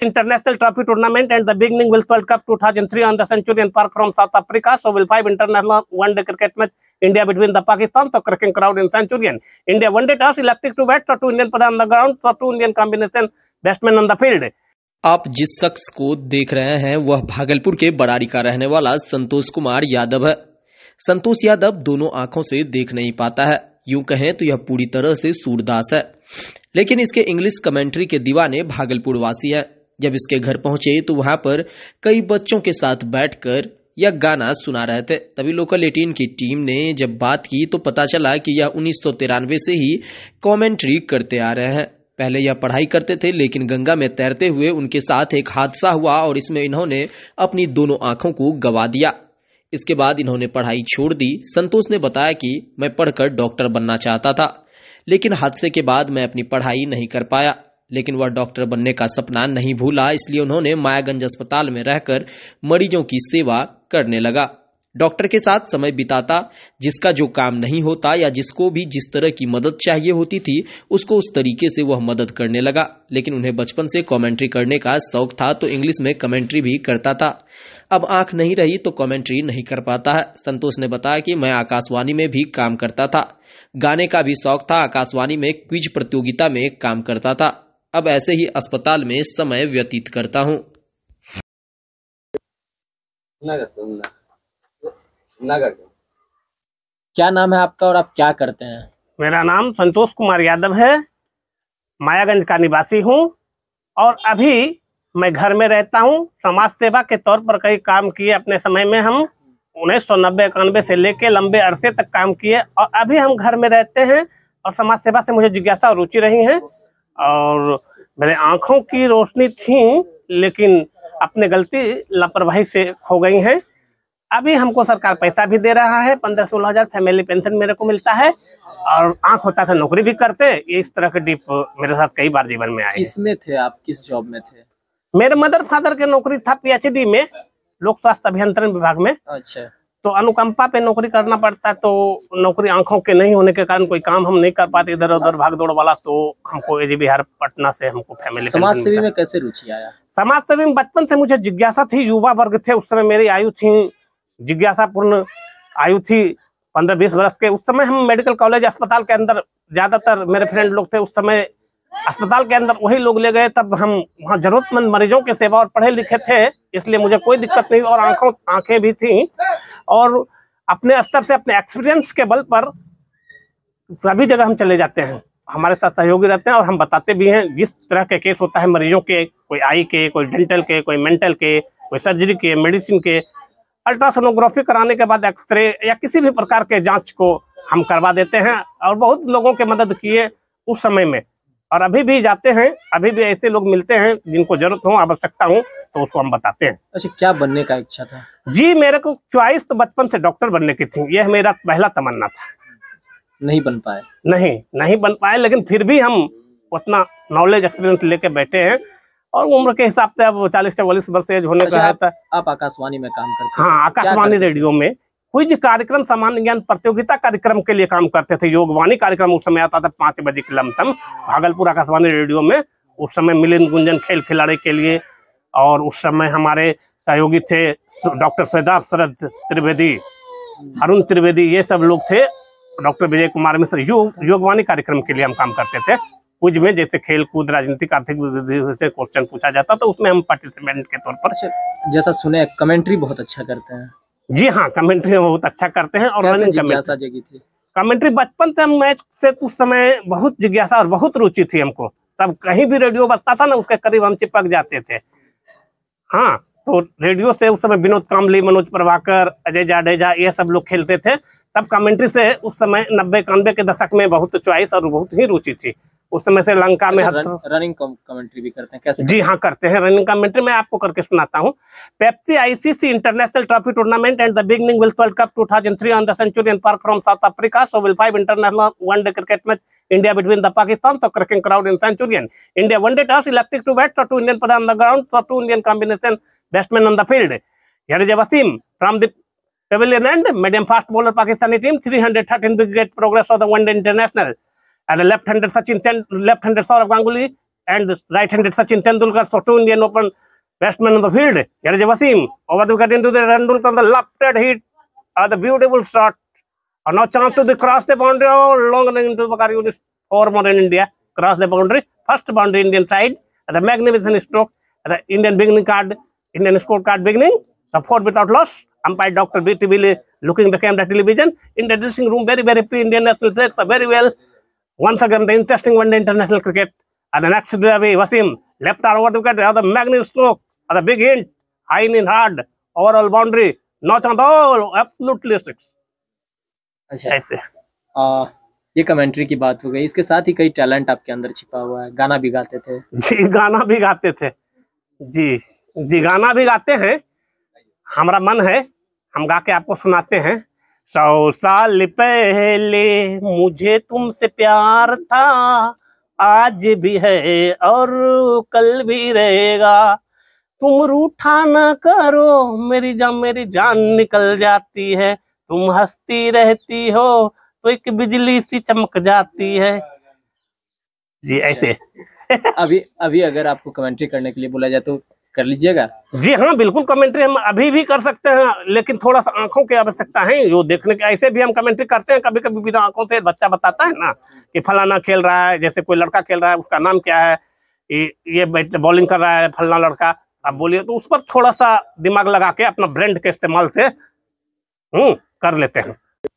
international trophy tournament and the beginning with World Cup 2003 on the Centurion Park from South Africa. So will 5 international one-day cricket match India between the Pakistan, so cracking crowd in Centurion. India one-day toss, electric to bat, so 2 Indian player on the ground, so 2 Indian combination batsmen on the field. आप जिस शख्स को देख रहे हैं वह भागलपुर के बराड़ी का रहने वाला संतोष कुमार यादव है। संतोष यादव दोनों आंखों से देख नहीं पाता है, यूं कहें तो यह पूरी तरह से सूरदास है, लेकिन इसके इंग्लिश कमेंट्री के दीवाने भागलपुर वासी है। जब इसके घर पहुंचे तो वहां पर कई बच्चों के साथ बैठकर यह गाना सुना रहे थे। तभी लोकल 18 की टीम ने जब बात की तो पता चला कि यह 1993 से ही कमेंट्री करते आ रहे हैं। पहले यह पढ़ाई करते थे, लेकिन गंगा में तैरते हुए उनके साथ एक हादसा हुआ और इसमें इन्होंने अपनी दोनों आंखों को गंवा दिया। इसके बाद इन्होंने पढ़ाई छोड़ दी। संतोष ने बताया कि मैं पढ़कर डॉक्टर बनना चाहता था, लेकिन हादसे के बाद मैं अपनी पढ़ाई नहीं कर पाया, लेकिन वह डॉक्टर बनने का सपना नहीं भूला। इसलिए उन्होंने मायागंज अस्पताल में रहकर मरीजों की सेवा करने लगा। डॉक्टर के साथ समय बिताता, जिसका जो काम नहीं होता या जिसको भी जिस तरह की मदद चाहिए होती थी उसको उस तरीके से वह मदद करने लगा। लेकिन उन्हें बचपन से कमेंट्री करने का शौक था, तो इंग्लिश में कमेंट्री भी करता था। अब आंख नहीं रही तो कमेंट्री नहीं कर पाता है। संतोष ने बताया कि मैं आकाशवाणी में भी काम करता था, गाने का भी शौक था, आकाशवाणी में क्विज प्रतियोगिता में काम करता था। अब ऐसे ही अस्पताल में समय व्यतीत करता हूँ। क्या नाम है आपका और आप क्या करते हैं? मेरा नाम संतोष कुमार यादव है, मायागंज का निवासी हूँ और अभी मैं घर में रहता हूँ। समाज सेवा के तौर पर कई काम किए अपने समय में। हम 1990-91 से लेके लंबे अरसे तक काम किए और अभी हम घर में रहते हैं। और समाज सेवा से मुझे जिज्ञासा और रुचि रही है और मेरे आंखों की रोशनी थी, लेकिन अपने गलती लापरवाही से खो गई हैं। अभी हमको सरकार पैसा भी दे रहा है, 15-16 हजार फैमिली पेंशन मेरे को मिलता है और आंख होता था नौकरी भी करते। इस तरह के डिप मेरे साथ कई बार जीवन में आए। किसमें थे आप, किस जॉब में थे? मेरे मदर फादर के नौकरी था PhD में, लोक स्वास्थ्य अभियंत्रण विभाग में। अच्छा। तो अनुकंपा पे नौकरी करना पड़ता है, तो नौकरी आंखों के नहीं होने के कारण कोई काम हम नहीं कर पाते, इधर उधर भाग दौड़ वाला। तो हमको AG बिहार पटना से हमको फैमिली समाज सेवी में कैसे रुचि आया? समाज सेवी में बचपन से मुझे जिज्ञासा थी। युवा वर्ग थे उस समय, मेरी आयु थी, जिज्ञासापूर्ण आयु थी 15-20 वर्ष के। उस समय हम मेडिकल कॉलेज अस्पताल के अंदर, ज्यादातर मेरे फ्रेंड लोग थे उस समय अस्पताल के अंदर, वही लोग ले गए। तब हम वहाँ जरूरतमंद मरीजों की सेवा, और पढ़े लिखे थे इसलिए मुझे कोई दिक्कत नहीं, और आंखें भी थी। और अपने स्तर से, अपने एक्सपीरियंस के बल पर सभी जगह हम चले जाते हैं, हमारे साथ सहयोगी रहते हैं और हम बताते भी हैं जिस तरह के केस होता है मरीजों के, कोई आई के, कोई डेंटल के, कोई मेंटल के, कोई सर्जरी के, मेडिसिन के। अल्ट्रासोनोग्राफी कराने के बाद एक्सरे या किसी भी प्रकार के जांच को हम करवा देते हैं और बहुत लोगों की मदद किए उस समय में, और अभी भी जाते हैं। अभी भी ऐसे लोग मिलते हैं जिनको जरूरत हो, आवश्यकता हो, तो उसको हम बताते हैं। अच्छा, क्या बनने का इच्छा था? जी, मेरे को चॉइस तो बचपन से डॉक्टर बनने की थी, यह मेरा पहला तमन्ना था। नहीं बन पाए? नहीं बन पाए, लेकिन फिर भी हम उतना नॉलेज एक्सपीरियंस लेके बैठे हैं और उम्र के हिसाब से अब 40-44 वर्ष एज होने का है। आप आकाशवाणी में काम करते हैं? हाँ, आकाशवाणी रेडियो में क्विज कार्यक्रम, सामान्य ज्ञान प्रतियोगिता कार्यक्रम के लिए काम करते थे। योगवाणी कार्यक्रम उस समय आता था 5 बजे के लमसम, भागलपुर आकाशवाणी रेडियो में। उस समय मिलिंद गुंजन खेल खिलाड़ी के लिए, और उस समय हमारे सहयोगी थे डॉक्टर सैदाब शरद त्रिवेदी, अरुण त्रिवेदी, ये सब लोग थे। डॉक्टर विजय कुमार मिश्र। योगवाणी कार्यक्रम के लिए हम काम करते थे। कुछ में जैसे खेल कूद, राजनीतिक, आर्थिक से क्वेश्चन पूछा जाता तो उसमें हम पार्टिसिपेंट के तौर पर। जैसा सुने कमेंट्री बहुत अच्छा करते हैं? जी हाँ, कमेंट्री बहुत अच्छा करते हैं। और जिज्ञासा जगी थी कमेंट्री बचपन से, हम मैच से उस समय बहुत जिज्ञासा और बहुत रुचि थी हमको। तब कहीं भी रेडियो बजता था ना, उसके करीब हम चिपक जाते थे। हाँ, तो रेडियो से उस समय विनोद कामली, मनोज प्रभाकर, अजय जाडेजा, ये सब लोग खेलते थे। तब कमेंट्री से उस समय 90-91 के दशक में बहुत चॉइस और बहुत ही रुचि थी। उस समय से लंका में रनिंग कमेंट्री भी करते हैं? कैसे? जी हाँ, करते हैं रनिंग कमेंट्री। मैं आपको करके सुनाता हूँ। Pepsi ICC international trophy tournament and the beginning with world cup 2003 on the Centurion park from south Africa. So will 5 international one-day cricket match India between the Pakistan, so cracking crowd in Centurion. India one-day toss, electric to bat, so 2 Indian player on the ground, so 2 Indian combination batsmen on the field. Here is a Wasim from the pavilion end, medium fast bowler Pakistani team, 313 wicket progress of the one-day international. And the left-hander Sachin, left-hander Saurav Ganguly, and right-handed Sachin Tendulkar. So 2 Indian Open batsmen on the field. Here is Wasim. Over the wicket into the Tendulkar. The left-handed hit. The beautiful shot. And now chance to the cross the boundary. Oh, long into the Bakari unit. 4 more in India. Cross the boundary. First boundary Indian side. The magnificent stroke. The Indian beginning card. Indian scorecard beginning. The 4 without loss. Umpire Dr. B.T. Billy looking the camera television. In the dressing room, very, very happy. Indian national players are very well. Once again, the interesting one-day international cricket. And the next day, Wasim, left arm over the wicket, the magnificent stroke, the big hit, high in hard, overall boundary, notch on the all, absolutely strict. अच्छा ऐसे ये commentary की बात हो गई, इसके साथ ही कई टैलेंट आपके अंदर छिपा हुआ है, गाना भी गाते थे। जी, गाना भी गाते थे। जी जी, गाना भी गाते हैं। हमारा मन है, हम गा के आपको सुनाते हैं। 100 साल पहले मुझे तुमसे प्यार था, आज भी है और कल भी रहेगा। तुम रूठा न करो, मेरी जान निकल जाती है। तुम हंसती रहती हो तो एक बिजली सी चमक जाती है। जी ऐसे अभी अगर आपको कमेंट्री करने के लिए बोला जाए तो कर लीजिएगा? जी हाँ, बिल्कुल कमेंट्री हम अभी भी कर सकते हैं, लेकिन थोड़ा सा आंखों की आवश्यकता है। जो देखने के ऐसे भी हम कमेंट्री करते हैं, कभी कभी बिना आंखों से बच्चा बताता है ना कि फलाना खेल रहा है, जैसे कोई लड़का खेल रहा है, उसका नाम क्या है, ये बॉलिंग कर रहा है फलाना लड़का, आप बोलिए, तो उस पर थोड़ा सा दिमाग लगा के अपना ब्रेन के इस्तेमाल से कर लेते हैं।